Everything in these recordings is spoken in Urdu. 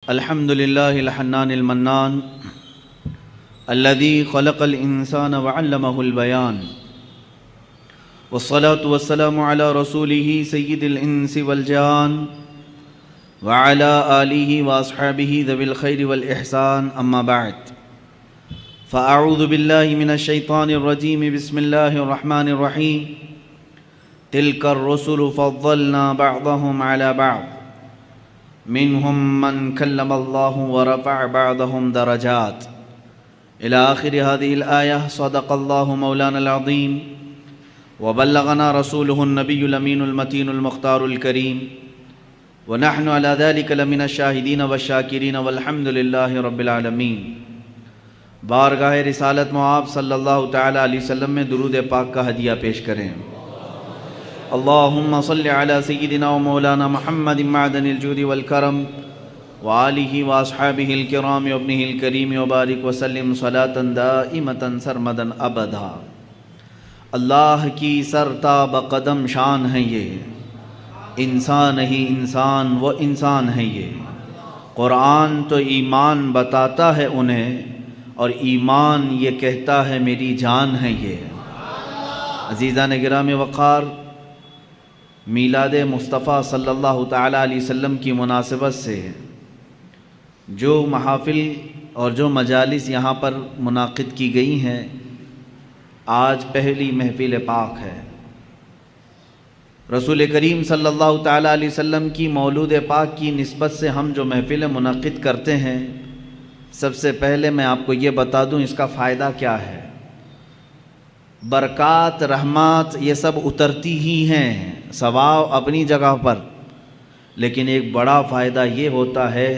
الحمد لله الحنان المنان الذي خلق الإنسان وعلمه البيان والصلاة والسلام على رسوله سيد الإنس والجان وعلى آله وأصحابه ذوي الخير والإحسان أما بعد فأعوذ بالله من الشيطان الرجيم بسم الله الرحمن الرحيم تلك الرسل فضلنا بعضهم على بعض منهم من كلم الله ورفع بعضهم درجات إلى آخر هذه الآية. صدق الله مولانا العظيم وبلغنا رسوله النبي الأمين المتين المختار الكريم ونحن على ذلك لمن الشاهدين والشاكرين والحمد لله رب العالمين. بارگاہ رسالت معاب صلی اللہ تعالی علیہ وسلم میں درود پاک کا ہدیہ پیش کریں. اللہم صلی علی سیدنا و مولانا محمد معدن الجود والکرم وآلہ واصحابہ الکرام وابنہ الکریم وبارک وسلم صلاة دائمتا سرمدا ابدا. اللہ کی سرتاب قدم شان ہے یہ، انسان ہی انسان وہ انسان ہے یہ. قرآن تو ایمان بتاتا ہے انہیں اور ایمان یہ کہتا ہے میری جان ہے یہ. عزیزان گرامی وقار، میلاد مصطفیٰ صلی اللہ تعالی علیہ وسلم کی مناسبت سے جو محافل اور جو مجالس یہاں پر منعقد کی گئی ہیں، آج پہلی محفل پاک ہے. رسول کریم صلی اللہ تعالی علیہ وسلم کی مولود پاک کی نسبت سے ہم جو محفل منعقد کرتے ہیں، سب سے پہلے میں آپ کو یہ بتا دوں اس کا فائدہ کیا ہے. برکات رحمات یہ سب اترتی ہی ہیں، ثواب اپنی جگہ پر، لیکن ایک بڑا فائدہ یہ ہوتا ہے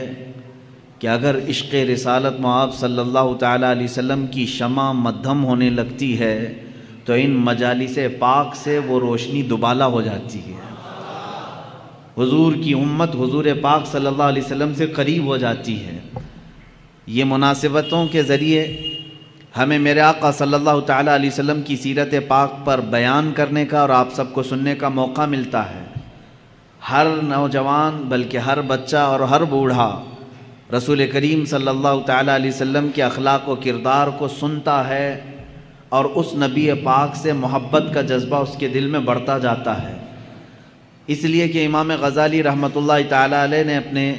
کہ اگر عشق رسالت معاب صلی اللہ تعالی علیہ وسلم کی شمع مدھم ہونے لگتی ہے تو ان مجالس پاک سے وہ روشنی دوبالا ہو جاتی ہے. حضور کی امت حضور پاک صلی اللہ علیہ وسلم سے قریب ہو جاتی ہے. یہ مناسبتوں کے ذریعے ہمیں میرے آقا صلی اللہ تعالی علیہ وسلم کی سیرت پاک پر بیان کرنے کا اور آپ سب کو سننے کا موقع ملتا ہے. ہر نوجوان بلکہ ہر بچہ اور ہر بوڑھا رسول کریم صلی اللہ تعالی علیہ وسلم کے اخلاق و کردار کو سنتا ہے اور اس نبی پاک سے محبت کا جذبہ اس کے دل میں بڑھتا جاتا ہے. اس لیے کہ امام غزالی رحمۃ اللہ تعالی علیہ نے اپنے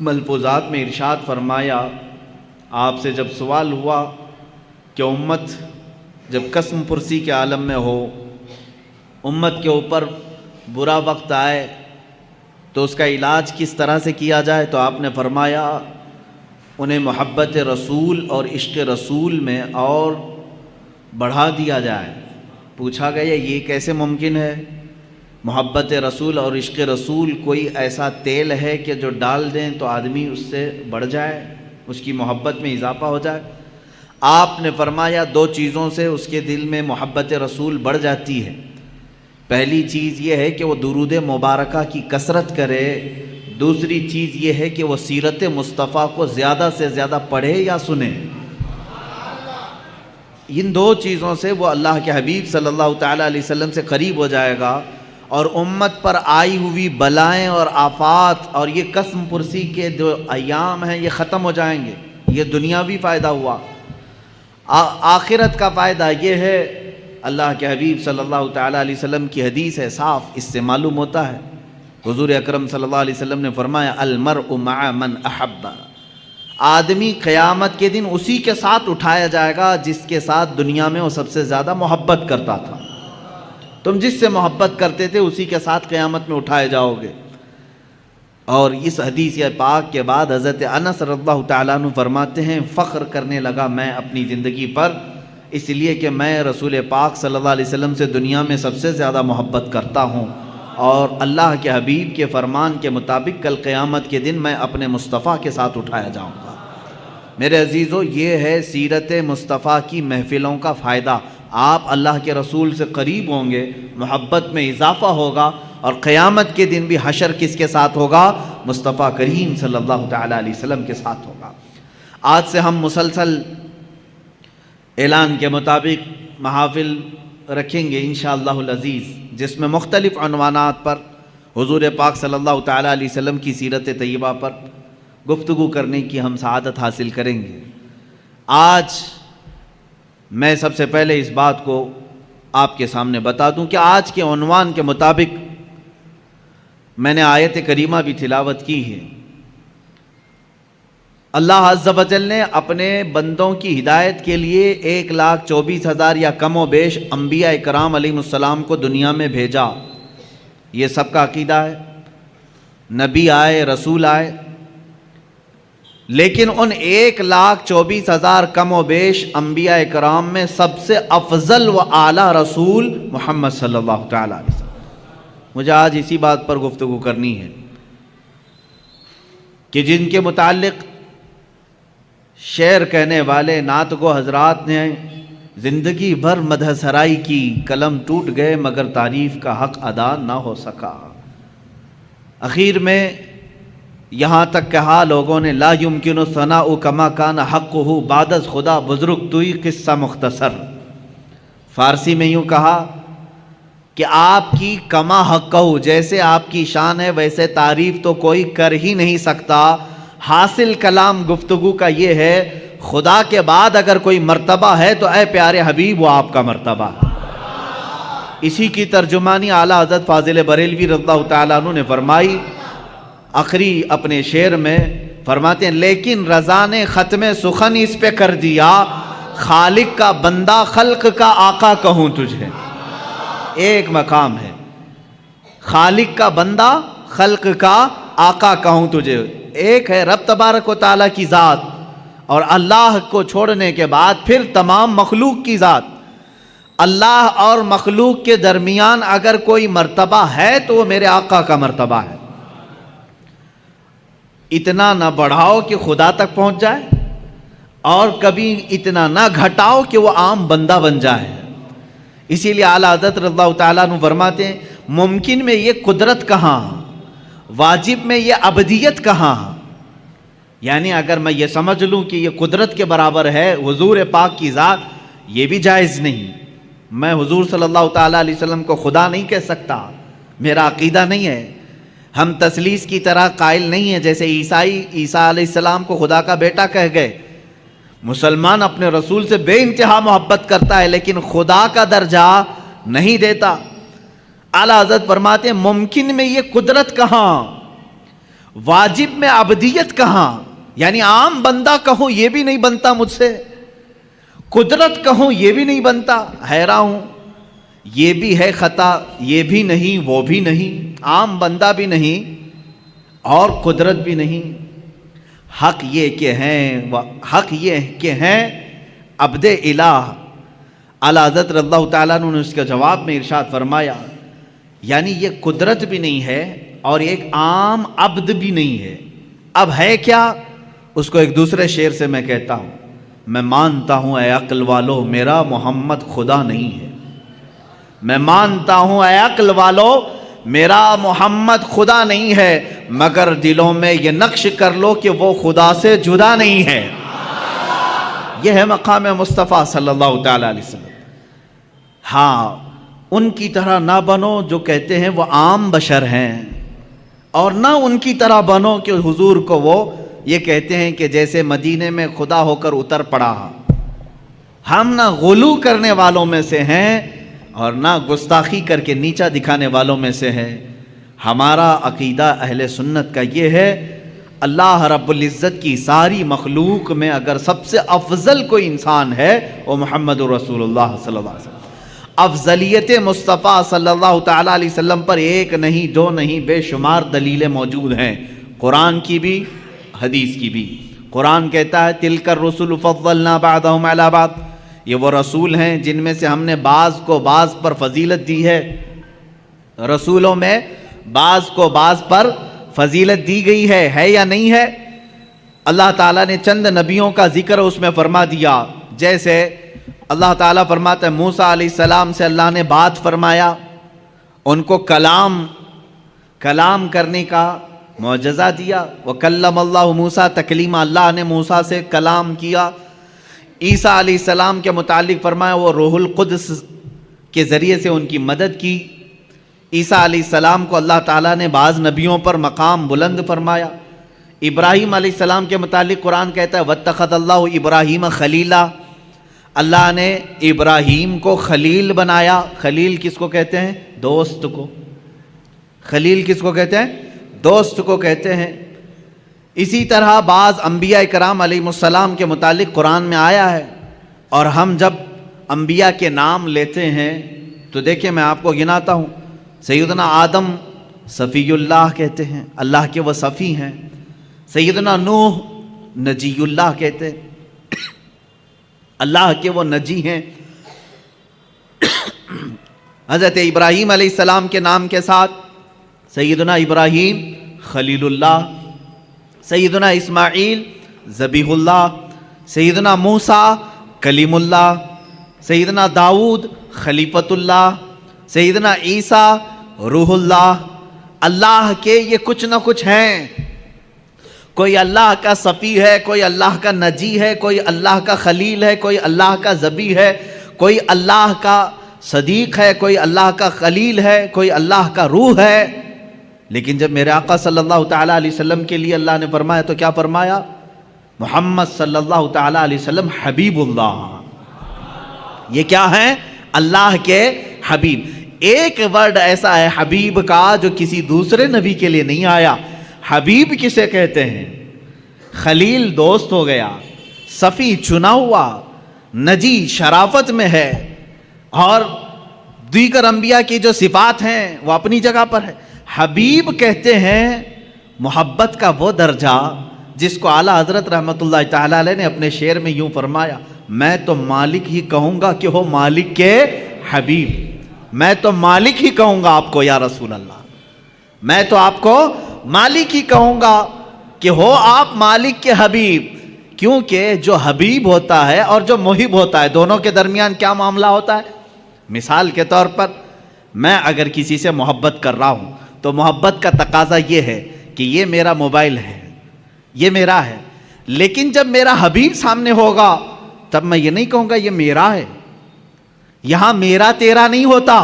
ملفوظات میں ارشاد فرمایا، آپ سے جب سوال ہوا کہ امت جب قسم پرسی کے عالم میں ہو، امت کے اوپر برا وقت آئے تو اس کا علاج کس طرح سے کیا جائے، تو آپ نے فرمایا انہیں محبت رسول اور عشق رسول میں اور بڑھا دیا جائے. پوچھا گیا یہ کیسے ممکن ہے؟ محبت رسول اور عشق رسول کوئی ایسا تیل ہے کہ جو ڈال دیں تو آدمی اس سے بڑھ جائے، اس کی محبت میں اضافہ ہو جائے؟ آپ نے فرمایا دو چیزوں سے اس کے دل میں محبت رسول بڑھ جاتی ہے. پہلی چیز یہ ہے کہ وہ درود مبارکہ کی کثرت کرے، دوسری چیز یہ ہے کہ وہ سیرت مصطفیٰ کو زیادہ سے زیادہ پڑھے یا سنے. ان دو چیزوں سے وہ اللہ کے حبیب صلی اللہ تعالی علیہ وسلم سے قریب ہو جائے گا اور امت پر آئی ہوئی بلائیں اور آفات اور یہ قسم پرسی کے جو ایام ہیں یہ ختم ہو جائیں گے. یہ دنیاوی فائدہ ہوا. آخرت کا فائدہ یہ ہے، اللہ کے حبیب صلی اللہ تعالی علیہ وسلم کی حدیث ہے صاف، اس سے معلوم ہوتا ہے. حضور اکرم صلی اللہ علیہ وسلم نے فرمایا المرء مع من احب، آدمی قیامت کے دن اسی کے ساتھ اٹھایا جائے گا جس کے ساتھ دنیا میں وہ سب سے زیادہ محبت کرتا تھا. تم جس سے محبت کرتے تھے اسی کے ساتھ قیامت میں اٹھائے جاؤ گے. اور اس حدیث پاک کے بعد حضرت انس رضی اللہ تعالیٰ عنہ فرماتے ہیں فخر کرنے لگا میں اپنی زندگی پر، اس لیے کہ میں رسول پاک صلی اللہ علیہ وسلم سے دنیا میں سب سے زیادہ محبت کرتا ہوں اور اللہ کے حبیب کے فرمان کے مطابق کل قیامت کے دن میں اپنے مصطفیٰ کے ساتھ اٹھایا جاؤں گا. میرے عزیزو، یہ ہے سیرت مصطفیٰ کی محفلوں کا فائدہ. آپ اللہ کے رسول سے قریب ہوں گے، محبت میں اضافہ ہوگا اور قیامت کے دن بھی حشر کس کے ساتھ ہوگا؟ مصطفیٰ کریم صلی اللہ تعالی علیہ وسلم کے ساتھ ہوگا. آج سے ہم مسلسل اعلان کے مطابق محافل رکھیں گے انشاءاللہ العزیز، جس میں مختلف عنوانات پر حضور پاک صلی اللہ تعالیٰ علیہ وسلم کی سیرت طیبہ پر گفتگو کرنے کی ہم سعادت حاصل کریں گے۔ آج میں سب سے پہلے اس بات کو آپ کے سامنے بتا دوں کہ آج کے عنوان کے مطابق میں نے آیت کریمہ بھی تلاوت کی ہے۔ اللہ عز و جل نے اپنے بندوں کی ہدایت کے لیے 1,24,000 یا کم و بیش انبیاء کرام علیہ السلام کو دنیا میں بھیجا، یہ سب کا عقیدہ ہے۔ نبی آئے، رسول آئے، لیکن ان 1,24,000 کم و بیش انبیاء کرام میں سب سے افضل و اعلیٰ رسول محمد صلی اللہ تعالیٰ علیہ وسلم۔ مجھے آج اسی بات پر گفتگو کرنی ہے کہ جن کے متعلق شعر کہنے والے نعت گو حضرات نے زندگی بھر مدح سرائی کی، قلم ٹوٹ گئے مگر تعریف کا حق ادا نہ ہو سکا۔ اخیر میں یہاں تک کہا لوگوں نے لا یمکن ثناء کما کان حقہ بعد از خدا بزرگ توئی قصہ مختصر۔ فارسی میں یوں کہا کہ آپ کی کما حقہ، جیسے آپ کی شان ہے ویسے تعریف تو کوئی کر ہی نہیں سکتا۔ حاصل کلام گفتگو کا یہ ہے خدا کے بعد اگر کوئی مرتبہ ہے تو اے پیارے حبیب وہ آپ کا مرتبہ ہے۔ اسی کی ترجمانی اعلیٰ حضرت فاضل بریلوی رضی اللہ تعالیٰ عنہ نے فرمائی۔ آخری اپنے شعر میں فرماتے ہیں لیکن رضا نے ختم سخن اس پہ کر دیا، خالق کا بندہ خلق کا آقا کہوں تجھے۔ ایک مقام ہے خالق کا بندہ خلق کا آقا کہوں تجھے، ایک ہے رب تبارک و تعالیٰ کی ذات، اور اللہ کو چھوڑنے کے بعد پھر تمام مخلوق کی ذات۔ اللہ اور مخلوق کے درمیان اگر کوئی مرتبہ ہے تو وہ میرے آقا کا مرتبہ ہے۔ اتنا نہ بڑھاؤ کہ خدا تک پہنچ جائے، اور کبھی اتنا نہ گھٹاؤ کہ وہ عام بندہ بن جائے۔ اسی لیے اعلیٰ حضرت رضی اللہ تعالیٰ عنہ فرماتے ہیں ممکن میں یہ قدرت کہاں، واجب میں یہ عبدیت کہاں۔ یعنی اگر میں یہ سمجھ لوں کہ یہ قدرت کے برابر ہے حضور پاک کی ذات، یہ بھی جائز نہیں۔ میں حضور صلی اللہ تعالیٰ علیہ وسلم کو خدا نہیں کہہ سکتا، میرا عقیدہ نہیں ہے۔ ہم تثلیث کی طرح قائل نہیں ہیں، جیسے عیسیٰ علیہ السلام کو خدا کا بیٹا کہہ گئے۔ مسلمان اپنے رسول سے بے انتہا محبت کرتا ہے لیکن خدا کا درجہ نہیں دیتا۔ اعلیٰ حضرت فرماتے ہیں ممکن میں یہ قدرت کہاں، واجب میں عبدیت کہاں۔ یعنی عام بندہ کہوں یہ بھی نہیں بنتا مجھ سے، قدرت کہوں یہ بھی نہیں بنتا۔ حیران ہوں، یہ بھی ہے خطا، یہ بھی نہیں وہ بھی نہیں، عام بندہ بھی نہیں اور قدرت بھی نہیں۔ حق یہ کہ ہیں عبد الہ۔ اعلیٰ حضرت رضی اللہ تعالیٰ عنہ نے اس کے جواب میں ارشاد فرمایا یعنی یہ قدرت بھی نہیں ہے اور ایک عام عبد بھی نہیں ہے، اب ہے کیا؟ اس کو ایک دوسرے شعر سے میں کہتا ہوں میں مانتا ہوں اے عقل والو میرا محمد خدا نہیں ہے، میں مانتا ہوں اے عقل والو میرا محمد خدا نہیں ہے، مگر دلوں میں یہ نقش کر لو کہ وہ خدا سے جدا نہیں ہے۔ یہ ہے مقام مصطفیٰ صلی اللہ تعالیٰ علیہ وسلم۔ ہاں ان کی طرح نہ بنو جو کہتے ہیں وہ عام بشر ہیں، اور نہ ان کی طرح بنو کہ حضور کو وہ یہ کہتے ہیں کہ جیسے مدینے میں خدا ہو کر اتر پڑا۔ ہم نہ غلو کرنے والوں میں سے ہیں اور نہ گستاخی کر کے نیچا دکھانے والوں میں سے ہے۔ ہمارا عقیدہ اہل سنت کا یہ ہے اللہ رب العزت کی ساری مخلوق میں اگر سب سے افضل کوئی انسان ہے وہ محمد رسول اللہ صلی اللہ علیہ وسلم۔ افضلیت مصطفیٰ صلی اللہ تعالیٰ علیہ وسلم پر ایک نہیں دو نہیں بے شمار دلیلیں موجود ہیں، قرآن کی بھی حدیث کی بھی۔ قرآن کہتا ہے تلک الرسل فضلنا بعضهم علی بعض، یہ وہ رسول ہیں جن میں سے ہم نے بعض کو بعض پر فضیلت دی ہے۔ رسولوں میں بعض کو بعض پر فضیلت دی گئی ہے یا نہیں ہے؟ اللہ تعالیٰ نے چند نبیوں کا ذکر اس میں فرما دیا، جیسے اللہ تعالیٰ فرماتا ہے موسیٰ علیہ السلام سے اللہ نے بات فرمایا، ان کو کلام کرنے کا معجزہ دیا۔ وَكَلَّمَ اللَّهُ مُوسَىٰ تَكْلِيمًا، اللہ نے موسیٰ سے کلام کیا۔ عیسیٰ علیہ السلام کے متعلق فرمایا وہ روح القدس کے ذریعے سے ان کی مدد کی۔ عیسیٰ علیہ السلام کو اللہ تعالیٰ نے بعض نبیوں پر مقام بلند فرمایا۔ ابراہیم علیہ السلام کے متعلق قرآن کہتا ہے واتخذ اللہ ابراہیم خلیلا، اللہ نے ابراہیم کو خلیل بنایا۔ خلیل کس کو کہتے ہیں؟ دوست کو۔ خلیل کس کو کہتے ہیں؟ دوست کو کہتے ہیں۔ اسی طرح بعض انبیاء کرام علیہ السلام کے متعلق قرآن میں آیا ہے، اور ہم جب انبیاء کے نام لیتے ہیں تو دیکھیں میں آپ کو گناتا ہوں۔ سیدنا آدم صفی اللہ کہتے ہیں، اللہ کے وہ صفی ہیں۔ سیدنا نوح نجی اللہ کہتے ہیں، اللہ کے وہ نجی ہیں۔ حضرت ابراہیم علیہ السلام کے نام کے ساتھ سیدنا ابراہیم خلیل اللہ، سیدنا اسماعیل ذبیح اللہ، سیدنا موسیٰ کلیم اللہ، سیدنا داؤد خلیفۃ اللہ، سیدنا عیسیٰ روح اللہ۔ اللہ کے یہ کچھ نہ کچھ ہیں، کوئی اللہ کا صفی ہے، کوئی اللہ کا نجی ہے، کوئی اللہ کا خلیل ہے، کوئی اللہ کا ذبیح ہے، کوئی اللہ کا صدیق ہے، کوئی اللہ کا خلیل ہے، کوئی اللہ کا روح ہے۔ لیکن جب میرے آقا صلی اللہ تعالیٰ علیہ وسلم کے لیے اللہ نے فرمایا تو کیا فرمایا؟ محمد صلی اللہ تعالیٰ علیہ وسلم حبیب اللہ۔ یہ کیا ہے؟ اللہ کے حبیب۔ ایک ورڈ ایسا ہے حبیب کا جو کسی دوسرے نبی کے لیے نہیں آیا۔ حبیب کسے کہتے ہیں؟ خلیل دوست ہو گیا، صفی چنا ہوا، نجی شرافت میں ہے، اور دیگر انبیاء کی جو صفات ہیں وہ اپنی جگہ پر ہے۔ حبیب کہتے ہیں محبت کا وہ درجہ جس کو اعلیٰ حضرت رحمۃ اللہ تعالیٰ علیہ نے اپنے شعر میں یوں فرمایا، میں تو مالک ہی کہوں گا کہ ہو مالک کے حبیب۔ میں تو مالک ہی کہوں گا آپ کو یا رسول اللہ، میں تو آپ کو مالک ہی کہوں گا کہ ہو آپ مالک کے حبیب، کیونکہ جو حبیب ہوتا ہے اور جو محب ہوتا ہے دونوں کے درمیان کیا معاملہ ہوتا ہے؟ مثال کے طور پر میں اگر کسی سے محبت کر رہا ہوں تو محبت کا تقاضا یہ ہے کہ یہ میرا موبائل ہے، یہ میرا ہے، لیکن جب میرا حبیب سامنے ہوگا تب میں یہ نہیں کہوں گا یہ میرا ہے۔ یہاں میرا تیرا نہیں ہوتا،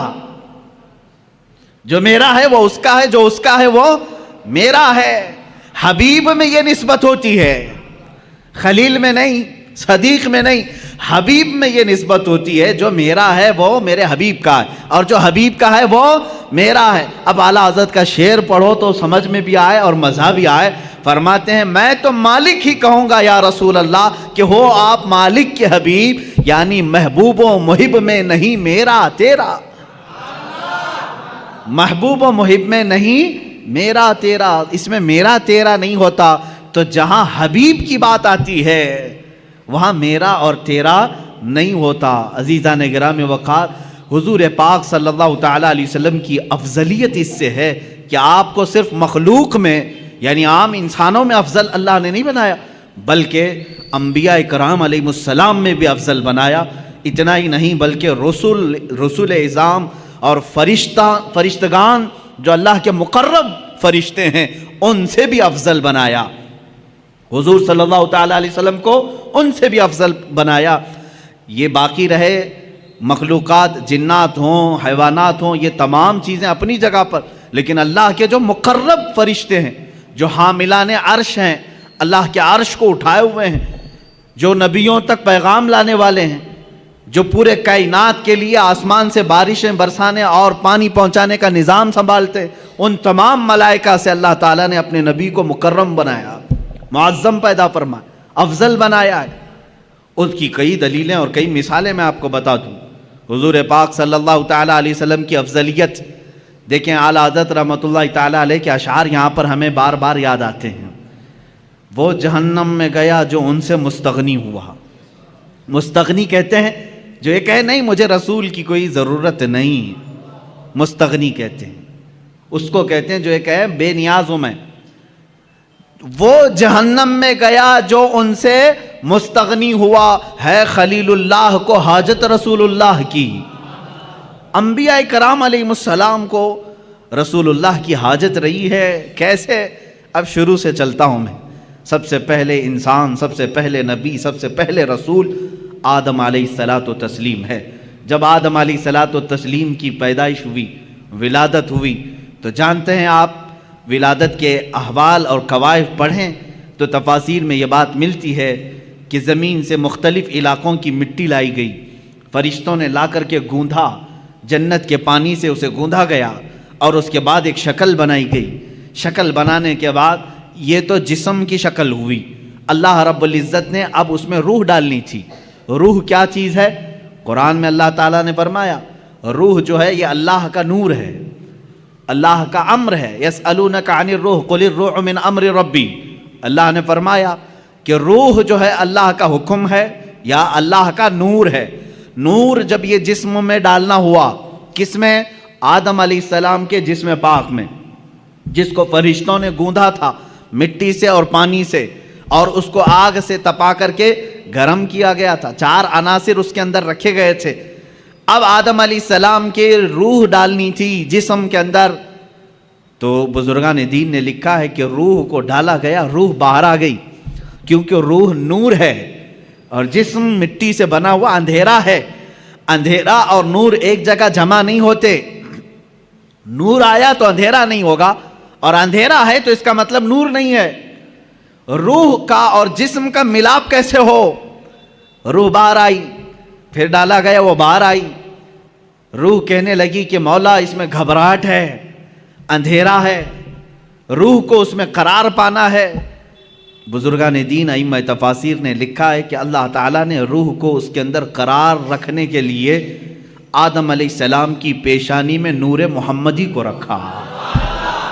جو میرا ہے وہ اس کا ہے، جو اس کا ہے وہ میرا ہے۔ حبیب میں یہ نسبت ہوتی ہے، خلیل میں نہیں، صدیق میں نہیں، حبیب میں یہ نسبت ہوتی ہے، جو میرا ہے وہ میرے حبیب کا ہے، اور جو حبیب کا ہے وہ میرا ہے۔ اب اعلیٰ حضرت کا شعر پڑھو تو سمجھ میں بھی آئے اور مزہ بھی آئے۔ فرماتے ہیں میں تو مالک ہی کہوں گا یا رسول اللہ کہ ہو آپ مالک کے حبیب، یعنی محبوب و محب میں نہیں میرا تیرا، محبوب و محب میں نہیں میرا تیرا، اس میں میرا تیرا نہیں ہوتا۔ تو جہاں حبیب کی بات آتی ہے وہاں میرا اور تیرا نہیں ہوتا۔ عزیزان گرامی وقار، حضور پاک صلی اللہ تعالیٰ علیہ وسلم کی افضلیت اس سے ہے کہ آپ کو صرف مخلوق میں یعنی عام انسانوں میں افضل اللہ نے نہیں بنایا، بلکہ انبیاء کرام علیہ السلام میں بھی افضل بنایا۔ اتنا ہی نہیں بلکہ رسول اعظام اور فرشتگان جو اللہ کے مقرب فرشتے ہیں ان سے بھی افضل بنایا۔ حضور صلی اللہ تعالیٰ علیہ وسلم کو ان سے بھی افضل بنایا۔ یہ باقی رہے مخلوقات، جنات ہوں، حیوانات ہوں، یہ تمام چیزیں اپنی جگہ پر، لیکن اللہ کے جو مقرب فرشتے ہیں، جو حاملان عرش ہیں، اللہ کے عرش کو اٹھائے ہوئے ہیں، جو نبیوں تک پیغام لانے والے ہیں، جو پورے کائنات کے لیے آسمان سے بارشیں برسانے اور پانی پہنچانے کا نظام سنبھالتے، ان تمام ملائکہ سے اللہ تعالیٰ نے اپنے نبی کو مکرم بنایا، معظم پیدا فرمایا، افضل بنایا ہے۔ اس کی کئی دلیلیں اور کئی مثالیں میں آپ کو بتا دوں۔ حضور پاک صلی اللہ تعالیٰ علیہ وسلم کی افضلیت دیکھیں، اعلیٰ حضرت رحمۃ اللہ تعالیٰ علیہ کے اشعار یہاں پر ہمیں بار بار یاد آتے ہیں۔ وہ جہنم میں گیا جو ان سے مستغنی ہوا۔ مستغنی کہتے ہیں جو یہ کہے نہیں مجھے رسول کی کوئی ضرورت نہیں، مستغنی کہتے ہیں اس کو، کہتے ہیں جو یہ کہے بے نیاز ہوں میں۔ وہ جہنم میں گیا جو ان سے مستغنی ہوا، ہے خلیل اللہ کو حاجت رسول اللہ کی۔ انبیاء کرام علیہ السلام کو رسول اللہ کی حاجت رہی ہے۔ کیسے؟ اب شروع سے چلتا ہوں میں۔ سب سے پہلے انسان، سب سے پہلے نبی، سب سے پہلے رسول آدم علیہ الصلاۃ والتسلیم ہے۔ جب آدم علیہ الصلاۃ والتسلیم کی پیدائش ہوئی، ولادت ہوئی. تو جانتے ہیں آپ ولادت کے احوال اور قوائف پڑھیں تو تفاسیر میں یہ بات ملتی ہے کہ زمین سے مختلف علاقوں کی مٹی لائی گئی, فرشتوں نے لا کر کے گوندھا, جنت کے پانی سے اسے گوندھا گیا اور اس کے بعد ایک شکل بنائی گئی. شکل بنانے کے بعد یہ تو جسم کی شکل ہوئی, اللہ رب العزت نے اب اس میں روح ڈالنی تھی. روح کیا چیز ہے؟ قرآن میں اللہ تعالیٰ نے فرمایا روح جو ہے یہ اللہ کا نور ہے, اللہ کا امر ہے. یسألونک عن الروح قل الروح من امر ربی. اللہ نے فرمایا کہ روح جو ہے اللہ کا حکم ہے یا اللہ کا نور ہے. نور جب یہ جسم میں ڈالنا ہوا, کس میں؟ آدم علیہ السلام کے جسم پاک میں, جس کو فرشتوں نے گوندھا تھا مٹی سے اور پانی سے, اور اس کو آگ سے تپا کر کے گرم کیا گیا تھا. 4 عناصر اس کے اندر رکھے گئے تھے. اب آدم علیہ السلام کے روح ڈالنی تھی جسم کے اندر, تو بزرگان دین نے لکھا ہے کہ روح کو ڈالا گیا, روح باہر آ گئی, کیونکہ روح نور ہے اور جسم مٹی سے بنا ہوا اندھیرا ہے. اندھیرا اور نور ایک جگہ جمع نہیں ہوتے. نور آیا تو اندھیرا نہیں ہوگا, اور اندھیرا ہے تو اس کا مطلب نور نہیں ہے. روح کا اور جسم کا ملاپ کیسے ہو؟ روح باہر آئی, پھر ڈالا گیا, وہ باہر آئی. روح کہنے لگی کہ مولا اس میں گھبراہٹ ہے, اندھیرا ہے, روح کو اس میں قرار پانا ہے. بزرگان دین ائمہ تفاسیر نے لکھا ہے کہ اللہ تعالیٰ نے روح کو اس کے اندر قرار رکھنے کے لیے آدم علیہ السلام کی پیشانی میں نور محمدی کو رکھا,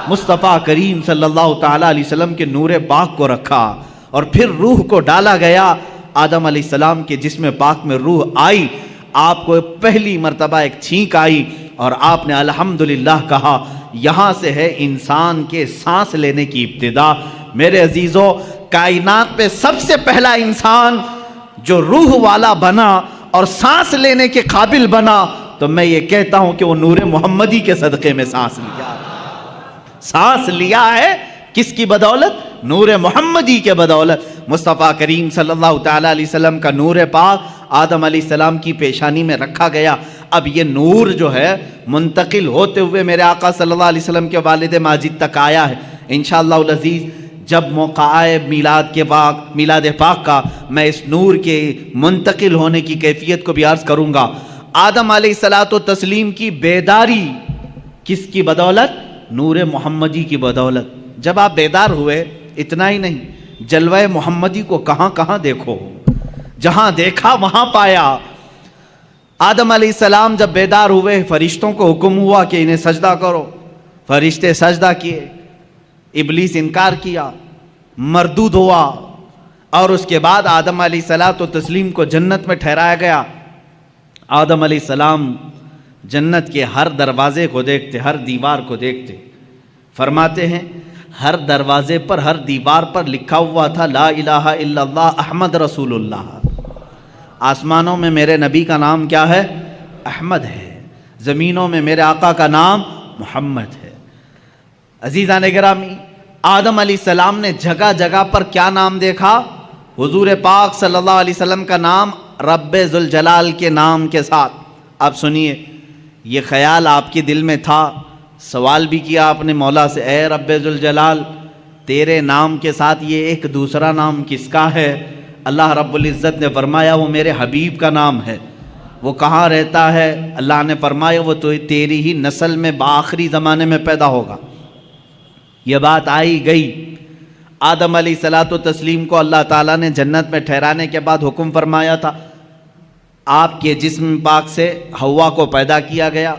مصطفیٰ کریم صلی اللہ تعالیٰ علیہ وسلم کے نور پاک کو رکھا, اور پھر روح کو ڈالا گیا. آدم علیہ السلام کے جسم پاک میں روح آئی, آپ کو پہلی مرتبہ ایک چھینک آئی اور آپ نے الحمدللہ کہا. یہاں سے ہے انسان کے سانس لینے کی ابتدا. میرے عزیزو, کائنات پہ سب سے پہلا انسان جو روح والا بنا اور سانس لینے کے قابل بنا, تو میں یہ کہتا ہوں کہ وہ نور محمدی کے صدقے میں سانس لیا. سانس لیا ہے کس کی بدولت؟ نور محمدی کے بدولت. مصطفیٰ کریم صلی اللہ تعالیٰ علیہ وسلم کا نور پاک آدم علیہ السلام کی پیشانی میں رکھا گیا. اب یہ نور جو ہے منتقل ہوتے ہوئے میرے آقا صلی اللہ علیہ وسلم کے والد ماجد تک آیا ہے. انشاءاللہ العزیز جب موقع آئے میلاد پاک کا, میں اس نور کے منتقل ہونے کی کیفیت کو بھی عرض کروں گا. آدم علیہ الصلوۃ والتسلیم کی بیداری کس کی بدولت؟ نور محمدی کی بدولت. جب آپ بیدار ہوئے, اتنا ہی نہیں, جلوہ محمدی کو کہاں کہاں دیکھو, جہاں دیکھا وہاں پایا. آدم علیہ السلام جب بیدار ہوئے, فرشتوں کو حکم ہوا کہ انہیں سجدہ کرو. فرشتے سجدہ کیے, ابلیس انکار کیا, مردود ہوا, اور اس کے بعد آدم علیہ الصلوۃ والتسلیم کو جنت میں ٹھہرایا گیا. آدم علیہ السلام جنت کے ہر دروازے کو دیکھتے, ہر دیوار کو دیکھتے. فرماتے ہیں ہر دروازے پر, ہر دیوار پر لکھا ہوا تھا لا الہ الا اللہ احمد رسول اللہ. آسمانوں میں میرے نبی کا نام کیا ہے؟ احمد ہے. زمینوں میں میرے آقا کا نام محمد ہے. عزیزان گرامی, آدم علیہ السلام نے جگہ جگہ پر کیا نام دیکھا؟ حضور پاک صلی اللہ علیہ وسلم کا نام رب ذوالجلال کے نام کے ساتھ. آپ سنیے, یہ خیال آپ کے دل میں تھا, سوال بھی کیا آپ نے مولا سے, اے رب ذوالجلال تیرے نام کے ساتھ یہ ایک دوسرا نام کس کا ہے؟ اللہ رب العزت نے فرمایا وہ میرے حبیب کا نام ہے. وہ کہاں رہتا ہے؟ اللہ نے فرمایا وہ تو تیری ہی نسل میں بآخری زمانے میں پیدا ہوگا. یہ بات آئی گئی. آدم علیہ الصلوۃ والتسلیم کو اللہ تعالیٰ نے جنت میں ٹھہرانے کے بعد حکم فرمایا تھا, آپ کے جسم پاک سے حوا کو پیدا کیا گیا,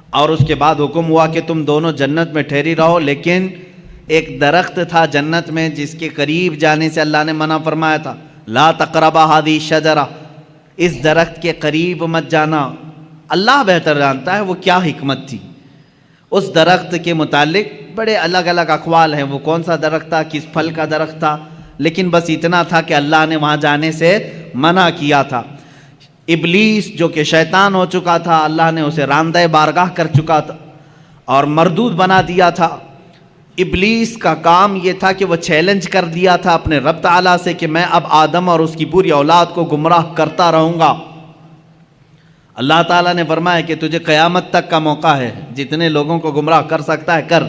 اور اس کے بعد حکم ہوا کہ تم دونوں جنت میں ٹھہری رہو. لیکن ایک درخت تھا جنت میں جس کے قریب جانے سے اللہ نے منع فرمایا تھا, لا تقربا هذه الشجرہ, اس درخت کے قریب مت جانا. اللہ بہتر جانتا ہے وہ کیا حکمت تھی. اس درخت کے متعلق بڑے الگ الگ اقوال ہیں, وہ کون سا درخت تھا, کس پھل کا درخت تھا, لیکن بس اتنا تھا کہ اللہ نے وہاں جانے سے منع کیا تھا. ابلیس جو کہ شیطان ہو چکا تھا, اللہ نے اسے راندہ بارگاہ کر چکا تھا اور مردود بنا دیا تھا. ابلیس کا کام یہ تھا کہ وہ چیلنج کر دیا تھا اپنے رب تعالیٰ سے کہ میں اب آدم اور اس کی پوری اولاد کو گمراہ کرتا رہوں گا. اللہ تعالیٰ نے فرمایا کہ تجھے قیامت تک کا موقع ہے، جتنے لوگوں کو گمراہ کر سکتا ہے کر۔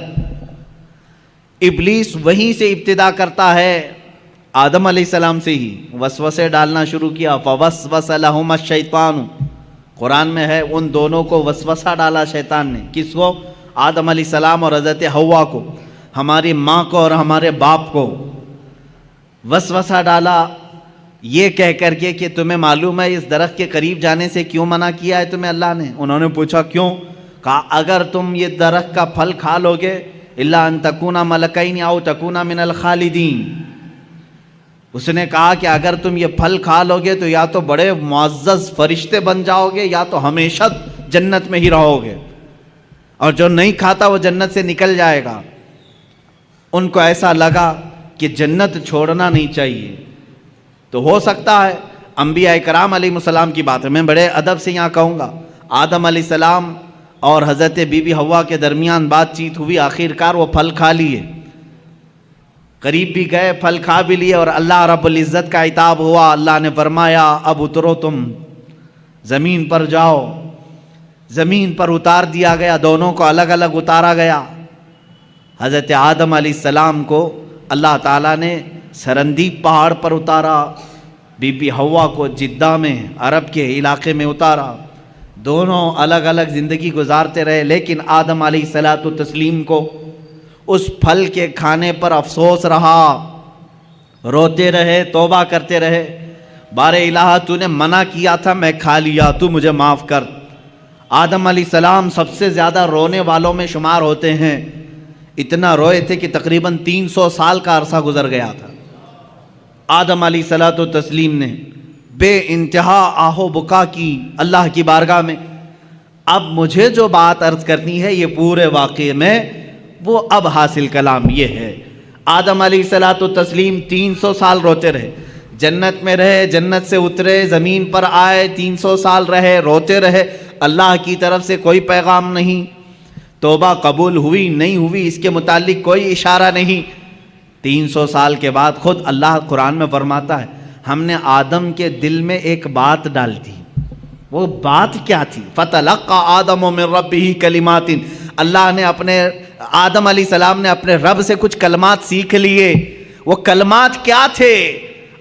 ابلیس وہیں سے ابتدا کرتا ہے، آدم علیہ السلام سے ہی وسوسے ڈالنا شروع کیا۔ فوسوس لہما الشیطان، قرآن میں ہے ان دونوں کو وسوسہ ڈالا شیطان نے۔ کس کو؟ آدم علیہ السلام اور حضرت حوا کو، ہماری ماں کو اور ہمارے باپ کو وسوسہ ڈالا، یہ کہہ کر کے کہ تمہیں معلوم ہے اس درخت کے قریب جانے سے کیوں منع کیا ہے تمہیں اللہ نے؟ انہوں نے پوچھا کیوں؟ کہا اگر تم یہ درخت کا پھل کھا لو گے الا ان تکونا ملکین او تکونا من الخالدین، اس نے کہا کہ اگر تم یہ پھل کھا لو گے تو یا تو بڑے معزز فرشتے بن جاؤ گے یا تو ہمیشہ جنت میں ہی رہو گے، اور جو نہیں کھاتا وہ جنت سے نکل جائے گا۔ ان کو ایسا لگا کہ جنت چھوڑنا نہیں چاہیے، تو ہو سکتا ہے انبیاء کرام علیہ السلام کی بات ہے، میں بڑے ادب سے یہاں کہوں گا، آدم علیہ السلام اور حضرت بی بی حوا کے درمیان بات چیت ہوئی، آخر کار وہ پھل کھا لیے، قریب بھی گئے، پھل کھا بھی لیے، اور اللہ رب العزت کا عتاب ہوا۔ اللہ نے فرمایا اب اترو، تم زمین پر جاؤ۔ زمین پر اتار دیا گیا، دونوں کو الگ الگ اتارا گیا۔ حضرت آدم علیہ السلام کو اللہ تعالیٰ نے سرندیب پہاڑ پر اتارا، بی بی حوا کو جدہ میں عرب کے علاقے میں اتارا، دونوں الگ الگ زندگی گزارتے رہے، لیکن آدم علیہ الصلاۃ والتسلیم کو اس پھل کے کھانے پر افسوس رہا، روتے رہے، توبہ کرتے رہے، بار الہ تو نے منع کیا تھا، میں کھا لیا، تو مجھے معاف کر۔ آدم علیہ السلام سب سے زیادہ رونے والوں میں شمار ہوتے ہیں، اتنا روئے تھے کہ تقریباً 300 سال کا عرصہ گزر گیا تھا۔ آدم علیہ الصلاۃ والتسلیم نے بے انتہا آہو بکا کی اللہ کی بارگاہ میں۔ اب مجھے جو بات عرض کرنی ہے یہ پورے واقعے میں وہ اب حاصل کلام یہ ہے، آدم علیہ الصلاۃ والتسلیم 300 سال روتے رہے، جنت میں رہے، جنت سے اترے، زمین پر آئے، 300 سال رہے، روتے رہے، اللہ کی طرف سے کوئی پیغام نہیں، توبہ قبول ہوئی نہیں ہوئی اس کے متعلق کوئی اشارہ نہیں۔ 300 سال کے بعد خود اللہ قرآن میں فرماتا ہے ہم نے آدم کے دل میں ایک بات ڈال دی۔ وہ بات کیا تھی؟ فَتَلَقَّى آدَمُ مِن رَبِّهِ كَلِمَاتٍ، اللہ نے اپنے آدم علیہ السلام نے اپنے رب سے کچھ کلمات سیکھ لیے۔ وہ کلمات کیا تھے؟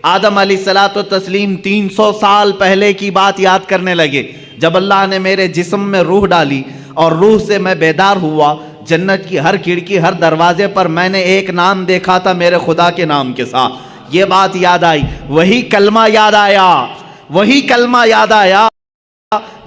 آدم علیہ الصلاۃ والتسلیم 300 سال پہلے کی بات یاد کرنے لگے، جب اللہ نے میرے جسم میں روح ڈالی اور روح سے میں بیدار ہوا، جنت کی ہر کھڑکی ہر دروازے پر میں نے ایک نام دیکھا تھا میرے خدا کے نام کے ساتھ، یہ بات یاد آئی، وہی کلمہ یاد آیا، وہی کلمہ یاد آیا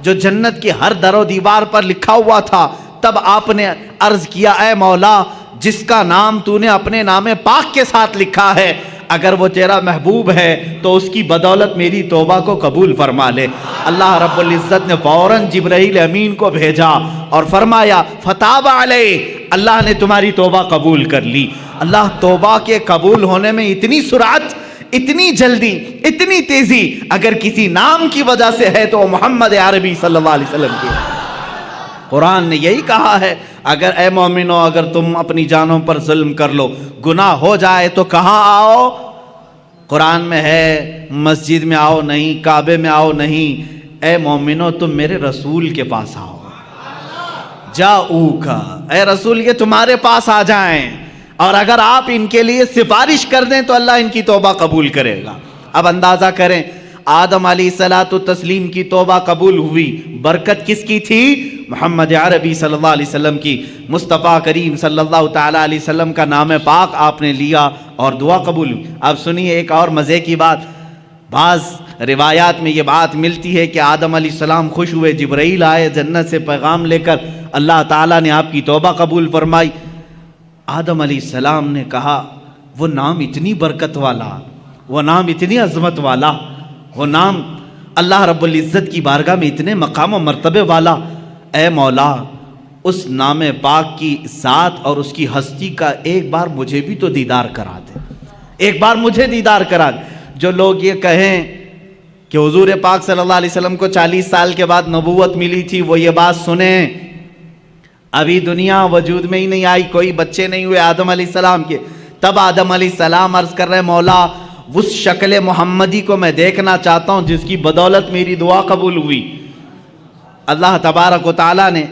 جو جنت کی ہر در و دیوار پر لکھا ہوا تھا۔ تب آپ نے عرض کیا اے مولا، جس کا نام تو نے اپنے نام پاک کے ساتھ لکھا ہے، اگر وہ تیرا محبوب ہے تو اس کی بدولت میری توبہ کو قبول فرما لے۔ اللہ رب العزت نے فوراً جبرائیل امین کو بھیجا اور فرمایا فتاب علیہ، اللہ نے تمہاری توبہ قبول کر لی۔ اللہ توبہ کے قبول ہونے میں اتنی سرعت، اتنی جلدی، اتنی تیزی اگر کسی نام کی وجہ سے ہے تو محمد عربی صلی اللہ علیہ وسلم کی۔ قرآن نے یہی کہا ہے اگر اے مومنو اگر تم اپنی جانوں پر ظلم کر لو، گناہ ہو جائے تو کہاں آؤ؟ قرآن میں ہے مسجد میں آؤ نہیں، کعبے میں آؤ نہیں، اے مومنو تم میرے رسول کے پاس آؤ، جاؤکا، اے رسول یہ تمہارے پاس آ جائیں، اور اگر آپ ان کے لیے سفارش کر دیں تو اللہ ان کی توبہ قبول کرے گا۔ اب اندازہ کریں آدم علیہ الصلاۃ والتسلیم کی توبہ قبول ہوئی، برکت کس کی تھی؟ محمد عربی صلی اللہ علیہ وسلم کی۔ مصطفیٰ کریم صلی اللہ تعالیٰ علیہ وسلم کا نام پاک آپ نے لیا اور دعا قبول ہوئی۔ اب سنیے ایک اور مزے کی بات، بعض روایات میں یہ بات ملتی ہے کہ آدم علیہ السلام خوش ہوئے، جبرائیل آئے جنت سے پیغام لے کر، اللہ تعالیٰ نے آپ کی توبہ قبول فرمائی۔ آدم علیہ السلام نے کہا وہ نام اتنی برکت والا، وہ نام اتنی عظمت والا، وہ نام اللہ رب العزت کی بارگاہ میں اتنے مقام و مرتبے والا، اے مولا اس نام پاک کی ذات اور اس کی ہستی کا ایک بار مجھے بھی تو دیدار کرا دے، ایک بار مجھے دیدار کرا دے۔ جو لوگ یہ کہیں کہ حضور پاک صلی اللہ علیہ وسلم کو 40 سال کے بعد نبوت ملی تھی، وہ یہ بات سنیں، ابھی دنیا وجود میں ہی نہیں آئی، کوئی بچے نہیں ہوئے آدم علیہ السلام کے، تب آدم علیہ السلام عرض کر رہے مولا اس شکل محمدی کو میں دیکھنا چاہتا ہوں جس کی بدولت میری دعا قبول ہوئی۔ اللہ تبارک و تعالیٰ نے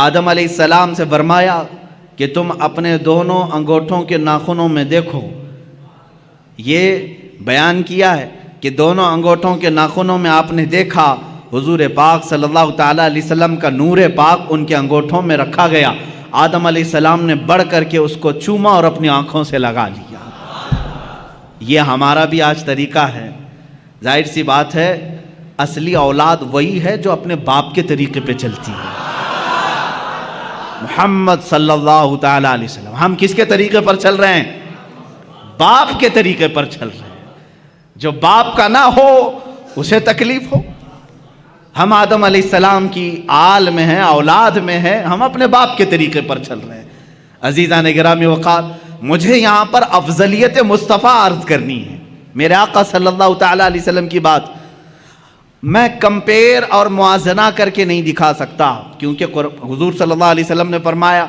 آدم علیہ السلام سے فرمایا کہ تم اپنے دونوں انگوٹھوں کے ناخنوں میں دیکھو. یہ بیان کیا ہے کہ دونوں انگوٹھوں کے ناخنوں میں آپ نے دیکھا حضور پاک صلی اللہ تعالیٰ علیہ وسلم کا نور پاک ان کے انگوٹھوں میں رکھا گیا. آدم علیہ السلام نے بڑھ کر کے اس کو چوما اور اپنی آنکھوں سے لگا لیا. یہ ہمارا بھی آج طریقہ ہے. ظاہر سی بات ہے اصلی اولاد وہی ہے جو اپنے باپ کے طریقے پہ چلتی ہے. محمد صلی اللہ تعالیٰ علیہ وسلم. ہم کس کے طریقے پر چل رہے ہیں؟ باپ کے طریقے پر چل رہے ہیں. جو باپ کا نہ ہو اسے تکلیف ہو. ہم آدم علیہ السلام کی آل میں ہیں، اولاد میں ہیں، ہم اپنے باپ کے طریقے پر چل رہے ہیں. عزیزان گرامی وقار، مجھے یہاں پر افضلیت مصطفیٰ عرض کرنی ہے. میرے آقا صلی اللہ تعالیٰ علیہ وسلم کی بات میں کمپیر اور موازنہ کر کے نہیں دکھا سکتا، کیونکہ حضور صلی اللہ علیہ وسلم نے فرمایا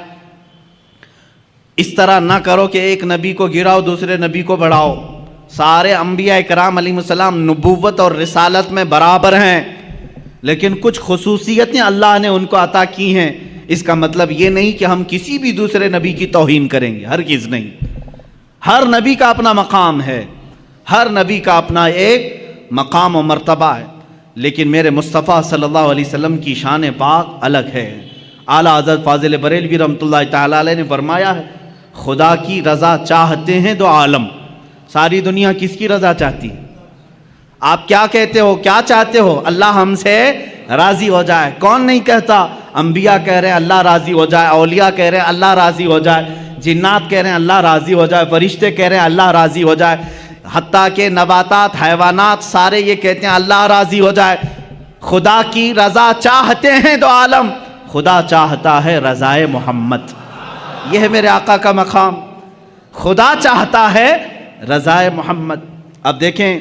اس طرح نہ کرو کہ ایک نبی کو گراؤ دوسرے نبی کو بڑھاؤ. سارے انبیاء کرام علیہ السلام نبوت اور رسالت میں برابر ہیں، لیکن کچھ خصوصیتیں اللہ نے ان کو عطا کی ہیں. اس کا مطلب یہ نہیں کہ ہم کسی بھی دوسرے نبی کی توہین کریں گے، ہرگز نہیں. ہر نبی کا اپنا مقام ہے، ہر نبی کا اپنا ایک مقام و مرتبہ ہے، لیکن میرے مصطفیٰ صلی اللہ علیہ وسلم کی شان پاک الگ ہے. اعلیٰ حضرت فاضل بریلوی رحمۃ اللہ تعالیٰ علیہ نے فرمایا ہے خدا کی رضا چاہتے ہیں دو عالم. ساری دنیا کس کی رضا چاہتی ہے؟ آپ کیا کہتے ہو، کیا چاہتے ہو؟ اللہ ہم سے راضی ہو جائے. کون نہیں کہتا؟ انبیاء کہہ رہے ہیں اللہ راضی ہو جائے، اولیاء کہہ رہے ہیں اللہ راضی ہو جائے، جنات کہہ رہے ہیں اللہ راضی ہو جائے، فرشتے کہہ رہے ہیں اللہ راضی ہو جائے، حتیٰ کہ نباتات حیوانات سارے یہ کہتے ہیں اللہ راضی ہو جائے. خدا کی رضا چاہتے ہیں دو عالم، خدا چاہتا ہے رضائے محمد. یہ ہے میرے آقا کا مقام، خدا چاہتا ہے رضائے محمد. اب دیکھیں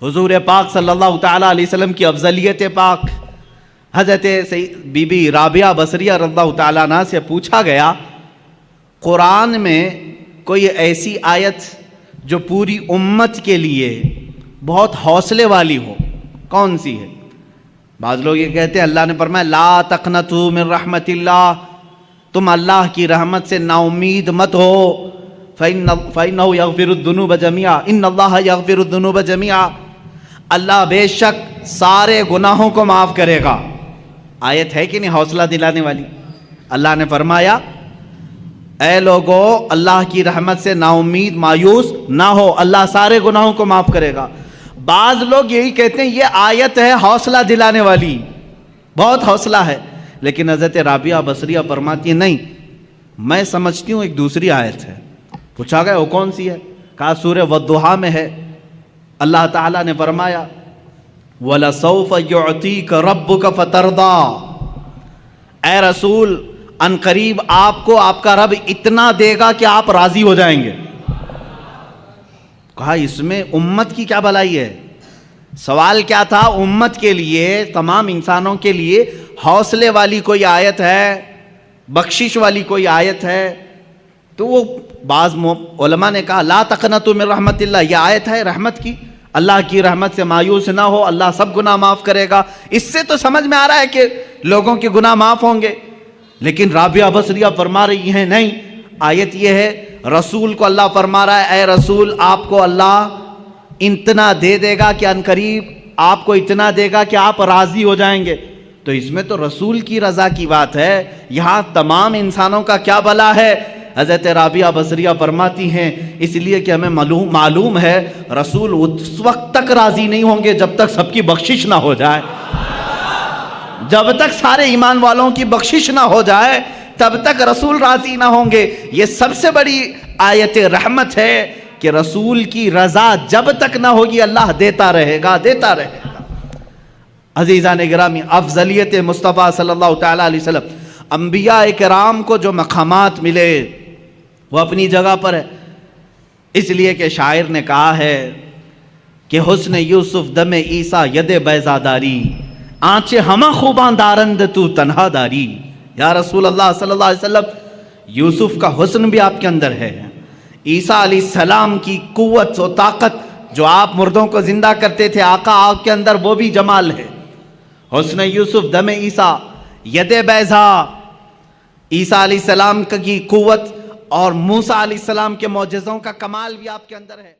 حضور پاک صلی اللہ تعالیٰ علیہ وسلم کی افضلیت پاک. حضرت بی بی رابعہ بصریہ رضی اللہ تعالیٰ عنہ سے پوچھا گیا قرآن میں کوئی ایسی آیت جو پوری امت کے لیے بہت حوصلے والی ہو، کون سی ہے؟ بعض لوگ یہ کہتے ہیں اللہ نے فرمایا لا تقنطوا من رحمت اللہ، تم اللہ کی رحمت سے نا امید مت ہو. فَإِنَّهُ يَغْفِرُ الذُّنُوبَ جَمِيعًا إِنَّ اللَّهَ يَغْفِرُ الذُّنُوبَ جَمِيعًا. اللہ بے شک سارے گناہوں کو معاف کرے گا. آیت ہے کہ نہیں حوصلہ دلانے والی؟ اللہ نے فرمایا اے لوگو اللہ کی رحمت سے نا امید مایوس نہ ہو، اللہ سارے گناہوں کو معاف کرے گا. بعض لوگ یہی کہتے ہیں یہ آیت ہے حوصلہ دلانے والی، بہت حوصلہ ہے. لیکن حضرت رابعہ بصریہ فرماتی ہے نہیں، میں سمجھتی ہوں ایک دوسری آیت ہے. پوچھا گیا وہ کون سی ہے؟ کہا سورہ والضحیٰ میں ہے. اللہ تعالیٰ نے فرمایا وَلَسَوْفَ يُعْطِيكَ رَبُّكَ فَتَرْضَىٰ. اے رسول ان قریب آپ کو آپ کا رب اتنا دے گا کہ آپ راضی ہو جائیں گے. کہا اس میں امت کی کیا بھلائی ہے؟ سوال کیا تھا؟ امت کے لیے، تمام انسانوں کے لیے حوصلے والی کوئی آیت ہے، بخشش والی کوئی آیت ہے؟ تو وہ بعض علماء نے کہا لا تقنطوا من رحمت اللہ، یہ آیت ہے رحمت کی، اللہ کی رحمت سے مایوس نہ ہو، اللہ سب گناہ معاف کرے گا. اس سے تو سمجھ میں آ رہا ہے کہ لوگوں کے گناہ معاف ہوں گے. لیکن رابعہ بصریہ فرما رہی ہیں نہیں، آیت یہ ہے رسول کو اللہ فرما رہا ہے اے رسول آپ کو اللہ اتنا دے دے گا کہ ان قریب آپ کو اتنا دے گا کہ آپ راضی ہو جائیں گے. تو اس میں تو رسول کی رضا کی بات ہے، یہاں تمام انسانوں کا کیا بھلا ہے؟ حضرت رابعہ بصریہ فرماتی ہیں اس لیے کہ ہمیں معلوم ہے رسول اس وقت تک راضی نہیں ہوں گے جب تک سب کی بخشش نہ ہو جائے. جب تک سارے ایمان والوں کی بخشش نہ ہو جائے تب تک رسول راضی نہ ہوں گے. یہ سب سے بڑی آیت رحمت ہے کہ رسول کی رضا جب تک نہ ہوگی اللہ دیتا رہے گا، دیتا رہے گا. عزیزان گرامی، افضلیت مصطفیٰ صلی اللہ تعالیٰ علیہ وسلم، انبیاء کرام کو جو مقامات ملے وہ اپنی جگہ پر ہے. اس لیے کہ شاعر نے کہا ہے کہ حسن یوسف دم عیسیٰ ید بیضاداری، آنچے ہمہ خوباں دارند تو تنہا داری. یا رسول اللہ صلی اللہ علیہ وسلم، یوسف کا حسن بھی آپ کے اندر ہے، عیسیٰ علیہ السلام کی قوت و طاقت جو آپ مردوں کو زندہ کرتے تھے آقا آپ کے اندر وہ بھی جمال ہے. حسن یوسف دم عیسیٰ ید بیضا، عیسیٰ علیہ السلام کی قوت اور موسیٰ علیہ السلام کے معجزوں کا کمال بھی آپ کے اندر ہے۔